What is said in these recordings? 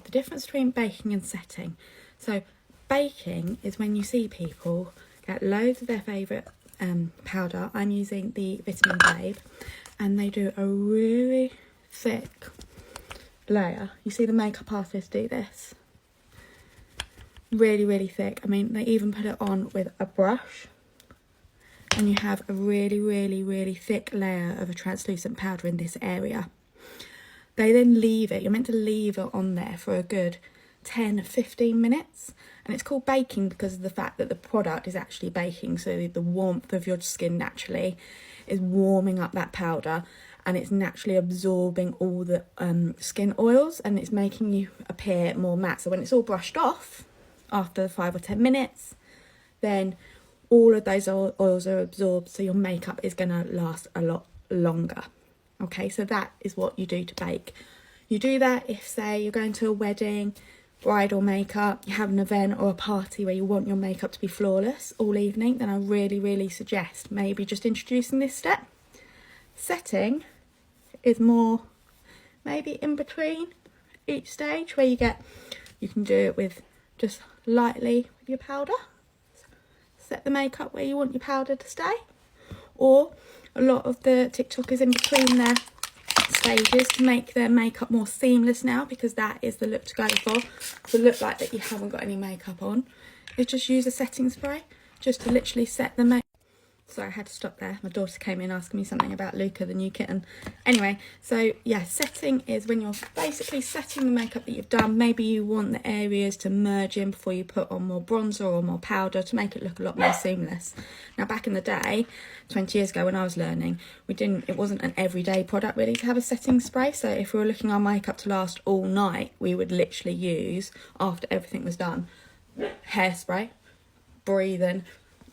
the difference between baking and setting. So baking is when you see people get loads of their favourite powder. I'm using the Vitamin Babe, and they do a really thick layer. You see the makeup artists do this. Really, really thick. I mean, they even put it on with a brush, and you have a really, really, really thick layer of a translucent powder in this area. They then leave it, you're meant to leave it on there for a good 10-15 minutes, and it's called baking because of the fact that the product is actually baking, so the warmth of your skin naturally is warming up that powder, and it's naturally absorbing all the skin oils, and it's making you appear more matte. So when it's all brushed off after 5 or 10 minutes, then all of those oils are absorbed, so your makeup is going to last a lot longer. Okay, so that is what you do to bake. You do that if, say, you're going to a wedding, bridal makeup, you have an event or a party where you want your makeup to be flawless all evening, then I really, really suggest maybe just introducing this step. Setting is more maybe in between each stage, where you can do it with just lightly with your powder. Set the makeup where you want your powder to stay. Or a lot of the TikTokers in between their stages to make their makeup more seamless now, because that is the look to go for. To look like that you haven't got any makeup on, is just use a setting spray just to literally set the makeup. Sorry, I had to stop there. My daughter came in asking me something about Luca, the new kitten. Anyway, so yeah, setting is when you're basically setting the makeup that you've done. Maybe you want the areas to merge in before you put on more bronzer or more powder to make it look a lot more seamless. Now, back in the day, 20 years ago when I was learning, it wasn't an everyday product really to have a setting spray. So if we were looking our makeup to last all night, we would literally use, after everything was done, hairspray, breathe in,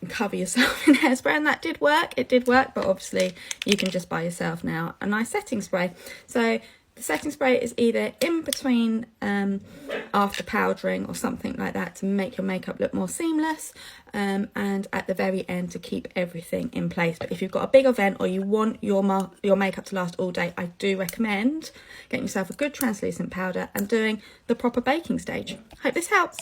and cover yourself in hairspray, and that did work. It did work, but obviously you can just buy yourself now a nice setting spray. So the setting spray is either in between after powdering or something like that to make your makeup look more seamless, and at the very end to keep everything in place. But if you've got a big event or you want your makeup to last all day, I do recommend getting yourself a good translucent powder and doing the proper baking stage. Hope this helps.